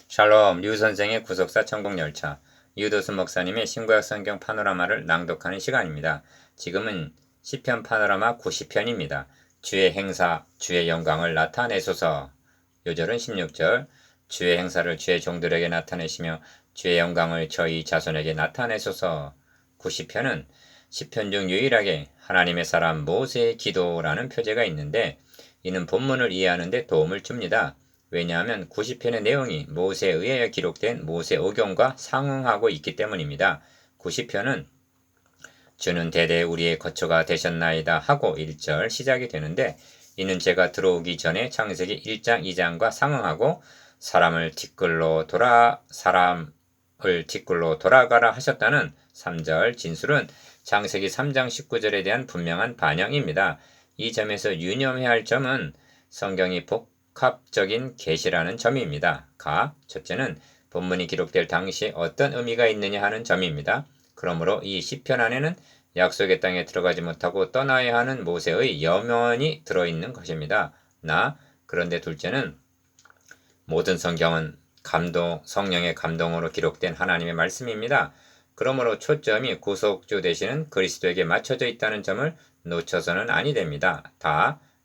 샬롬, 류 선생의 구속사 천국열차, 유도순 목사님의 신구약 성경 파노라마를 낭독하는 시간입니다. 지금은 시편 파노라마 90편입니다. 주의 행사, 주의 영광을 나타내소서. 요절은 16절, 주의 행사를 주의 종들에게 나타내시며 주의 영광을 저희 자손에게 나타내소서. 90편은 시편 중 유일하게 하나님의 사람 모세의 기도라는 표제가 있는데 이는 본문을 이해하는 데 도움을 줍니다. 왜냐하면 90편의 내용이 모세에 의하여 기록된 모세오경과 상응하고 있기 때문입니다. 90편은 주는 대대 우리의 거처가 되셨나이다 하고 1절 시작이 되는데 이는 제가 들어오기 전에 창세기 1장 2장과 상응하고 사람을 뒷글로 돌아가라 하셨다는 3절 진술은 창세기 3장 19절에 대한 분명한 반영입니다. 이 점에서 유념해야 할 점은 성경이 복합적인 계시라는 점입니다. 첫째는 본문이 기록될 당시에 어떤 의미가 있느냐 하는 점입니다. 그러므로 이 시편 안에는 약속의 땅에 들어가지 못하고 떠나야 하는 모세의 염원이 들어있는 것입니다. 그런데 둘째는 모든 성경은 성령의 감동으로 기록된 하나님의 말씀입니다. 그러므로 초점이 구속주 되시는 그리스도에게 맞춰져 있다는 점을 놓쳐서는 아니 됩니다.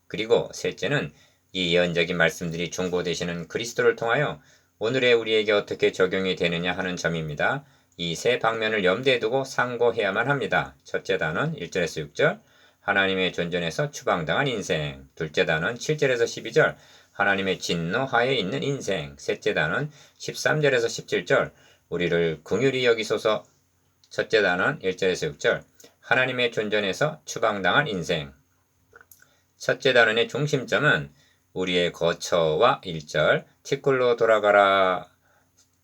그리고 셋째는 이 예언적인 말씀들이 중보되시는 그리스도를 통하여 오늘의 우리에게 어떻게 적용이 되느냐 하는 점입니다. 이 세 방면을 염두에 두고 상고해야만 합니다. 첫째 단원 1절에서 6절 하나님의 존전에서 추방당한 인생. 둘째 단원 7절에서 12절 하나님의 진노하에 있는 인생. 셋째 단원 13절에서 17절 우리를 긍휼히 여기소서. 첫째 단원 1절에서 6절 하나님의 존전에서 추방당한 인생. 첫째 단원의 중심점은 우리의 거처와 1절 티끌로 돌아가라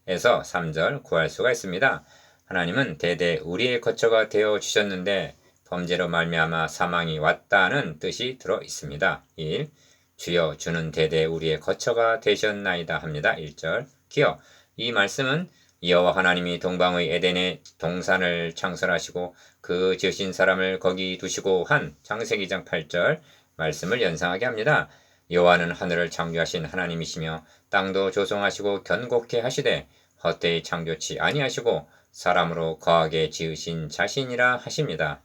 에서 3절 구할 수가 있습니다. 하나님은 대대 우리의 거처가 되어 주셨는데 범죄로 말미암아 사망이 왔다는 뜻이 들어 있습니다. 1. 주여 주는 대대 우리의 거처가 되셨나이다 합니다. 1절 기여 이 말씀은 여호와 하나님이 동방의 에덴의 동산을 창설하시고 그 지으신 사람을 거기 두시고 한 창세기 2장 8절 말씀을 연상하게 합니다. 여호와는 하늘을 창조하신 하나님이시며 땅도 조성하시고 견고케 하시되 헛되이 창조치 아니하시고 사람으로 거하게 지으신 자신이라 하십니다.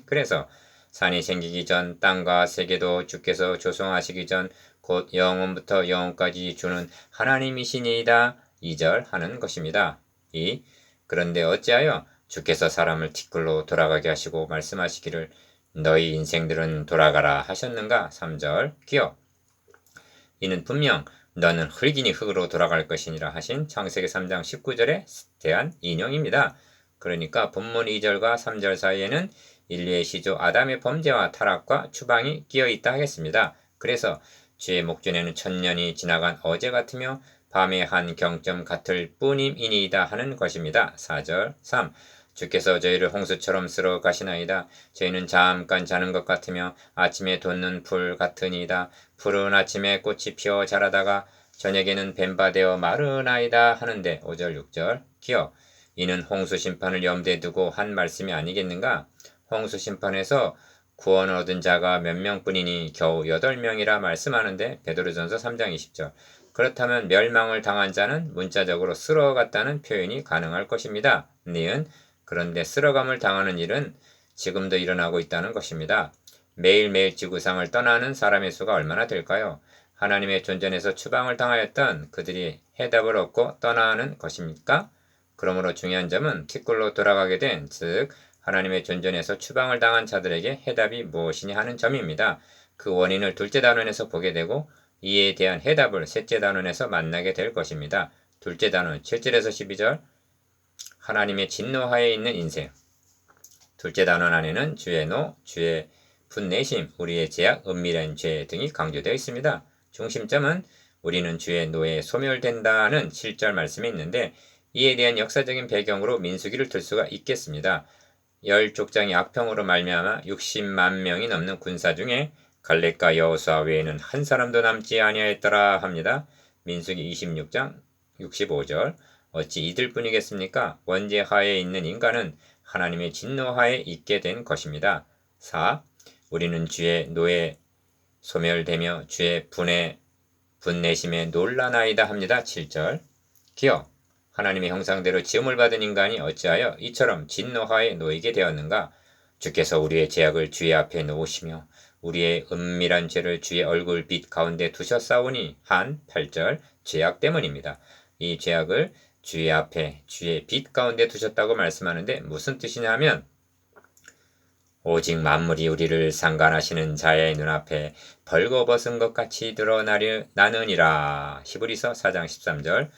그래서 산이 생기기 전 땅과 세계도 주께서 조성하시기 전 곧 영원부터 영원까지 주는 하나님이시니이다. 2절 하는 것입니다. 그런데 어찌하여 주께서 사람을 티끌로 돌아가게 하시고 말씀하시기를 너희 인생들은 돌아가라 하셨는가? 3절 기여 이는 분명 너는 흙이니 흙으로 돌아갈 것이니라 하신 창세기 3장 19절에 대한 인용입니다. 그러니까 본문 2절과 3절 사이에는 인류의 시조 아담의 범죄와 타락과 추방이 끼어 있다 하겠습니다. 그래서 주의 목전에는 천년이 지나간 어제 같으며 밤의 한 경점 같을 뿐임이니이다 하는 것입니다. 4절 3 주께서 저희를 홍수처럼 쓸어 가시나이다. 저희는 잠깐 자는 것 같으며 아침에 돋는 풀 같으니이다. 푸른 아침에 꽃이 피어 자라다가 저녁에는 뱀바되어 마르나이다 하는데 5절 6절 기여 이는 홍수 심판을 염두에 두고 한 말씀이 아니겠는가? 홍수 심판에서 구원 얻은 자가 몇 명뿐이니 겨우 8명이라 말씀하는데 베드로전서 3장 20절 그렇다면 멸망을 당한 자는 문자적으로 쓸어갔다는 표현이 가능할 것입니다. 그런데 쓸어감을 당하는 일은 지금도 일어나고 있다는 것입니다. 매일매일 지구상을 떠나는 사람의 수가 얼마나 될까요? 하나님의 존전에서 추방을 당하였던 그들이 해답을 얻고 떠나는 것입니까? 그러므로 중요한 점은 티끌로 돌아가게 된, 즉 하나님의 존전에서 추방을 당한 자들에게 해답이 무엇이냐 하는 점입니다. 그 원인을 둘째 단원에서 보게 되고 이에 대한 해답을 셋째 단원에서 만나게 될 것입니다. 둘째 단원 7절에서 12절 하나님의 진노하에 있는 인생. 둘째 단원 안에는 주의 주의 분내심, 우리의 죄악, 은밀한 죄 등이 강조되어 있습니다. 중심점은 우리는 주의 노에 소멸된다는 7절 말씀이 있는데 이에 대한 역사적인 배경으로 민수기를 들 수가 있겠습니다. 열 족장이 악평으로 말미암아 60만 명이 넘는 군사 중에 갈렙과 여호수아 외에는 한 사람도 남지 아니하였더라 합니다. 민수기 26장 65절 어찌 이들뿐이겠습니까? 원죄하에 있는 인간은 하나님의 진노하에 있게 된 것입니다. 4. 우리는 주의 노에 소멸되며 주의 분내심에 놀라나이다 합니다. 7절 기억. 하나님의 형상대로 지음을 받은 인간이 어찌하여 이처럼 진노하에 놓이게 되었는가? 주께서 우리의 죄악을 주의 앞에 놓으시며 우리의 은밀한 죄를 주의 얼굴 빛 가운데 두셨사오니 한 8절 죄악 때문입니다. 이 죄악을 주의 앞에 주의 빛 가운데 두셨다고 말씀하는데 무슨 뜻이냐면 오직 만물이 우리를 상관하시는 자의 눈앞에 벌거벗은 것 같이 드러나느니라. 히브리서 4장 13절.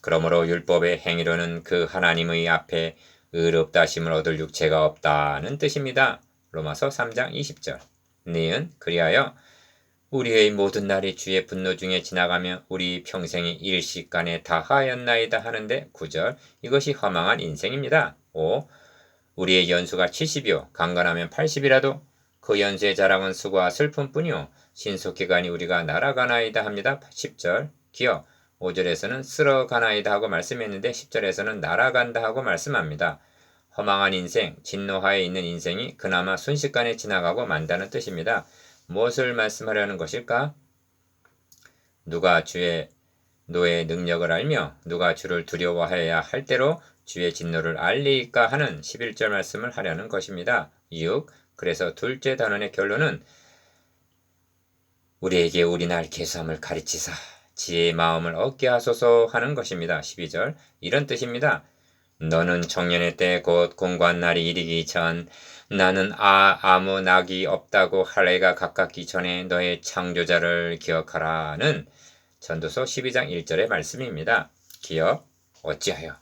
그러므로 율법의 행위로는 그 하나님의 앞에 의롭다 하심을 얻을 육체가 없다는 뜻입니다. 로마서 3장 20절. 니은 그리하여 우리의 모든 날이 주의 분노 중에 지나가며 우리 평생이 일시간에 다하였나이다 하는데 9절. 이것이 허망한 인생입니다. 5. 우리의 연수가 70이요 강건하면 80이라도 그 연수의 자랑은 수고와 슬픔뿐이요 신속히 가니 우리가 날아가나이다 합니다. 10절. 기억. 5절에서는 쓸어가나이다 하고 말씀했는데 10절에서는 날아간다 하고 말씀합니다. 허망한 인생, 진노하에 있는 인생이 그나마 순식간에 지나가고 만다는 뜻입니다. 무엇을 말씀하려는 것일까? 누가 주의 노의 능력을 알며 누가 주를 두려워하여야 할 때로 주의 진노를 알리까 하는 11절 말씀을 하려는 것입니다. 6. 그래서 둘째 단원의 결론은 우리에게 우리날 계수함을 가르치사 지혜의 마음을 얻게 하소서 하는 것입니다. 12절. 이런 뜻입니다. 너는 청년의 때 곧 공고한 날이 이르기 전 나는 아무 낙이 없다고 할 해가 가깝기 전에 너의 창조자를 기억하라는 전도서 12장 1절의 말씀입니다. 기억. 어찌하여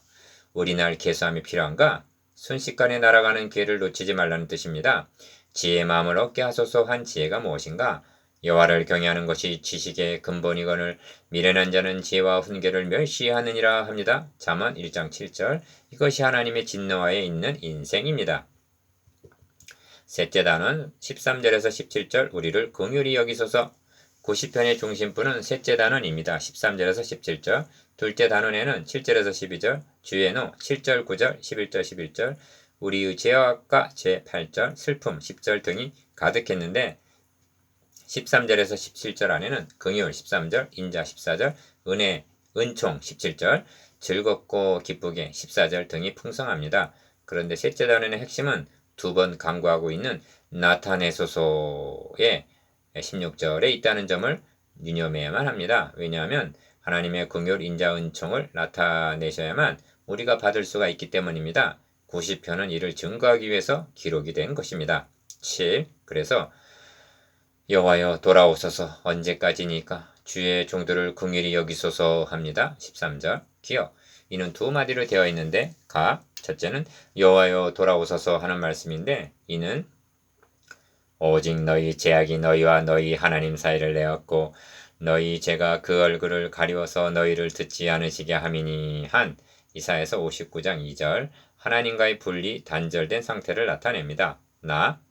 우리날 계수함이 필요한가? 순식간에 날아가는 기회를 놓치지 말라는 뜻입니다. 지혜의 마음을 얻게 하소서 한 지혜가 무엇인가? 여호와를 경외하는 것이 지식의 근본이거늘 미련한 자는 지혜와 훈계를 멸시하느니라 합니다. 잠언 1장 7절. 이것이 하나님의 진노하에 있는 인생입니다. 셋째 단원 13절에서 17절 우리를 긍휼히 여기소서. 90편의 중심부는 셋째 단원입니다. 13절에서 17절. 둘째 단원에는 7절에서 12절, 주의 노 7절, 9절, 11절, 11절, 우리의 죄악과 제 8절, 슬픔 10절 등이 가득했는데 13절에서 17절 안에는 긍휼 13절, 인자 14절, 은혜, 은총 17절, 즐겁고 기쁘게 14절 등이 풍성합니다. 그런데 셋째 단원의 핵심은 두 번 강구하고 있는 나타내소서의 16절에 있다는 점을 유념해야만 합니다. 왜냐하면 하나님의 긍휼, 인자, 은총을 나타내셔야만 우리가 받을 수가 있기 때문입니다. 90편은 이를 증거하기 위해서 기록이 된 것입니다. 7. 그래서 여호와여 돌아오소서 언제까지니까 주의 종들을 긍휼히 여기소서 합니다. 13절. 기억. 이는 두 마디로 되어 있는데 가. 첫째는 여호와여 돌아오소서 하는 말씀인데 이는 오직 너희 죄악이 너희와 너희 하나님 사이를 내었고 너희 죄가 그 얼굴을 가리워서 너희를 듣지 않으시게 함이니 한 이사야서 59장 2절 하나님과의 분리 단절된 상태를 나타냅니다.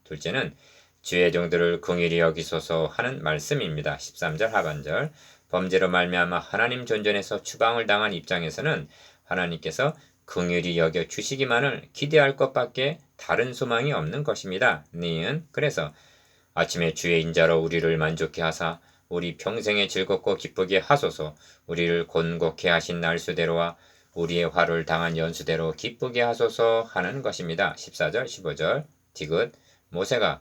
둘째는 주의 종들을 긍휼히 여기소서 하는 말씀입니다. 13절 하반절 범죄로 말미암아 하나님 존전에서 추방을 당한 입장에서는 하나님께서 긍휼히 여겨 주시기만을 기대할 것밖에 다른 소망이 없는 것입니다. 니은 그래서 아침에 주의 인자로 우리를 만족케 하사 우리 평생에 즐겁고 기쁘게 하소서. 우리를 곤곡해 하신 날수대로와 우리의 화를 당한 연수대로 기쁘게 하소서 하는 것입니다. 14절 15절 디귿 모세가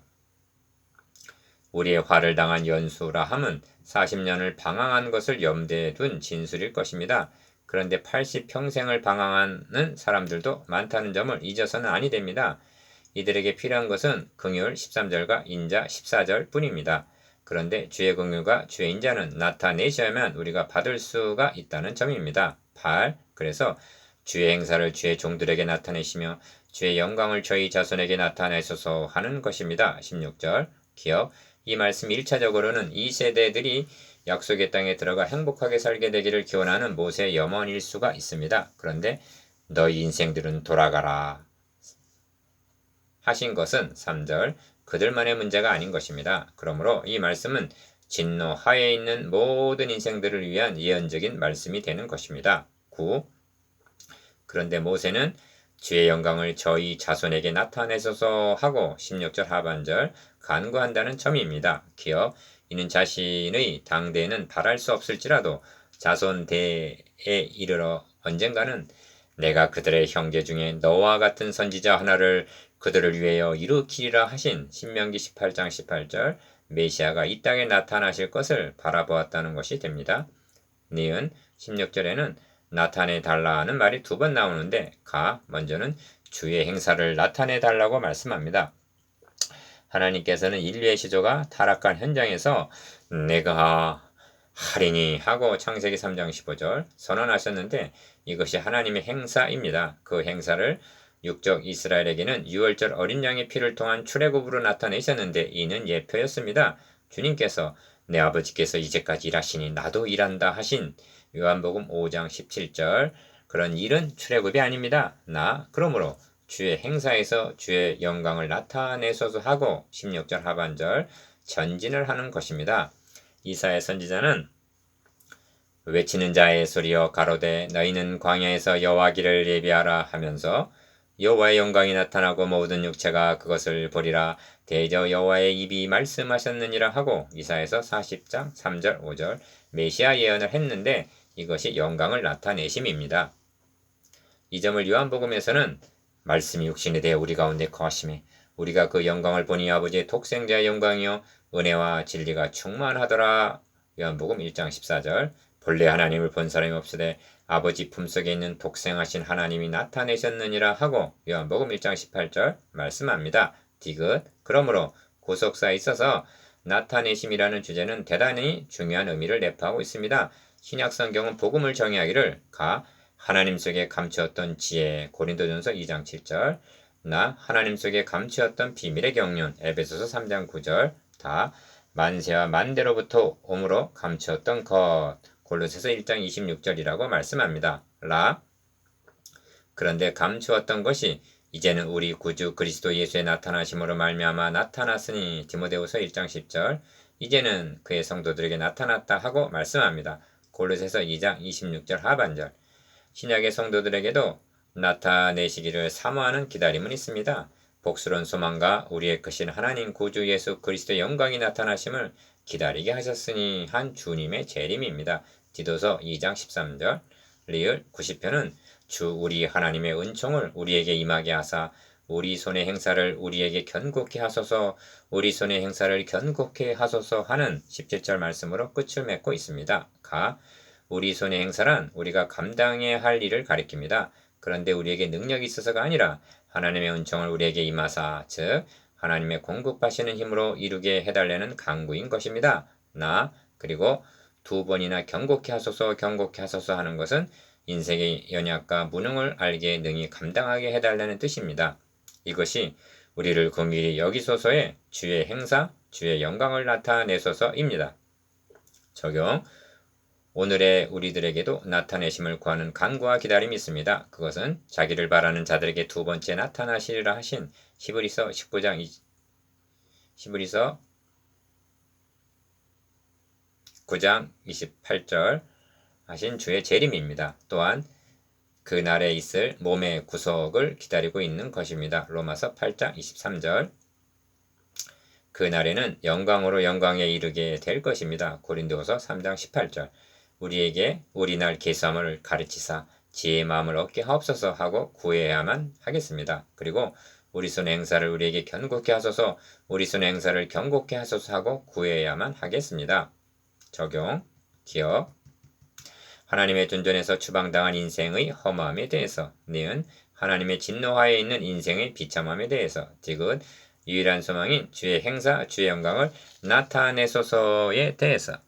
우리의 화를 당한 연수라 함은 40년을 방황한 것을 염두에 둔 진술일 것입니다. 그런데 80평생을 방황하는 사람들도 많다는 점을 잊어서는 아니 됩니다. 이들에게 필요한 것은 긍휼 13절과 인자 14절 뿐입니다. 그런데 주의 긍휼과 주의 인자는 나타내셔야만 우리가 받을 수가 있다는 점입니다. 8. 그래서 주의 행사를 주의 종들에게 나타내시며 주의 영광을 저희 자손에게 나타내소서 하는 것입니다. 16절 기억. 이 말씀 1차적으로는 이 세대들이 약속의 땅에 들어가 행복하게 살게 되기를 기원하는 모세의 염원일 수가 있습니다. 그런데 너희 인생들은 돌아가라 하신 것은 3절 그들만의 문제가 아닌 것입니다. 그러므로 이 말씀은 진노 하에 있는 모든 인생들을 위한 예언적인 말씀이 되는 것입니다. 9. 그런데 모세는 주의 영광을 저희 자손에게 나타내소서 하고 16절 하반절 간구한다는 점입니다. 기억. 이는 자신의 당대에는 바랄 수 없을지라도 자손 대에 이르러 언젠가는 내가 그들의 형제 중에 너와 같은 선지자 하나를 그들을 위하여 일으키리라 하신 신명기 18장 18절 메시아가 이 땅에 나타나실 것을 바라보았다는 것이 됩니다. 니은 16절에는 나타내 달라는 말이 두 번 나오는데 먼저는 주의 행사를 나타내 달라고 말씀합니다. 하나님께서는 인류의 시조가 타락한 현장에서 내가 하리니 하고 창세기 3장 15절 선언하셨는데 이것이 하나님의 행사입니다. 그 행사를 육적 이스라엘에게는 유월절 어린 양의 피를 통한 출애굽으로 나타내셨는데 이는 예표였습니다. 주님께서 내 아버지께서 이제까지 일하시니 나도 일한다 하신 요한복음 5장 17절 그런 일은 출애굽이 아닙니다. 그러므로 주의 행사에서 주의 영광을 나타내소서 하고 16절 하반절 전진을 하는 것입니다. 이사야 선지자는 외치는 자의 소리여 가로되 너희는 광야에서 여호와 길을 예비하라 하면서 여호와의 영광이 나타나고 모든 육체가 그것을 보리라 대저 여호와의 입이 말씀하셨느니라 하고 이사야서 40장 3절 5절 메시아 예언을 했는데 이것이 영광을 나타내심입니다. 이 점을 요한복음에서는 말씀이 육신이 되어 우리 가운데 거하심에 우리가 그 영광을 보니 아버지의 독생자의 영광이요 은혜와 진리가 충만하더라. 요한복음 1장 14절 본래 하나님을 본 사람이 없으되 아버지 품속에 있는 독생하신 하나님이 나타내셨느니라 하고 요한복음 1장 18절 말씀합니다. 디귿 그러므로 구속사에 있어서 나타내심이라는 주제는 대단히 중요한 의미를 내포하고 있습니다. 신약성경은 복음을 정의하기를 하나님 속에 감추었던 지혜 고린도전서 2장 7절 하나님 속에 감추었던 비밀의 경륜 에베소서 3장 9절 만세와 만대로부터 옴으로 감추었던 것 골로새서 1장 26절이라고 말씀합니다. 그런데 감추었던 것이 이제는 우리 구주 그리스도 예수의 나타나심으로 말미암아 나타났으니 디모데후서 1장 10절 이제는 그의 성도들에게 나타났다 하고 말씀합니다. 골로새서 2장 26절 하반절 신약의 성도들에게도 나타내시기를 사모하는 기다림은 있습니다. 복스러운 소망과 우리의 크신 하나님 구주 예수 그리스도의 영광이 나타나심을 기다리게 하셨으니 한 주님의 재림입니다. 디도서 2장 13절 리을 90편은 주 우리 하나님의 은총을 우리에게 임하게 하사 우리 손의 행사를 우리에게 견고케 하소서 우리 손의 행사를 견고케 하소서 하는 17절 말씀으로 끝을 맺고 있습니다. 우리 손의 행사란 우리가 감당해야 할 일을 가리킵니다. 그런데 우리에게 능력이 있어서가 아니라 하나님의 은총을 우리에게 임하사 즉 하나님의 공급하시는 힘으로 이루게 해달라는 강구인 것입니다. 그리고 두 번이나 경고케 하소서 하는 것은 인생의 연약과 무능을 알게 능히 감당하게 해달라는 뜻입니다. 이것이 우리를 긍휼히 여기소서의 주의 행사, 주의 영광을 나타내소서입니다. 적용 오늘의 우리들에게도 나타내심을 구하는 간구와 기다림이 있습니다. 그것은 자기를 바라는 자들에게 두 번째 나타나시리라 하신 히브리서 9장 28절 하신 주의 재림입니다. 또한 그 날에 있을 몸의 구속을 기다리고 있는 것입니다. 로마서 8장 23절 그 날에는 영광으로 영광에 이르게 될 것입니다. 고린도후서 3장 18절 우리에게 우리 날 계수함을 가르치사 지혜의 마음을 얻게 하옵소서 하고 구해야만 하겠습니다. 그리고 우리 손의 행사를 우리에게 견고케 하소서 우리 손의 행사를 견고케 하소서 하고 구해야만 하겠습니다. 적용, 기억 하나님의 존전에서 추방당한 인생의 허무함에 대해서 니은 하나님의 진노하에 있는 인생의 비참함에 대해서 디귿 유일한 소망인 주의 행사, 주의 영광을 나타내소서에 대해서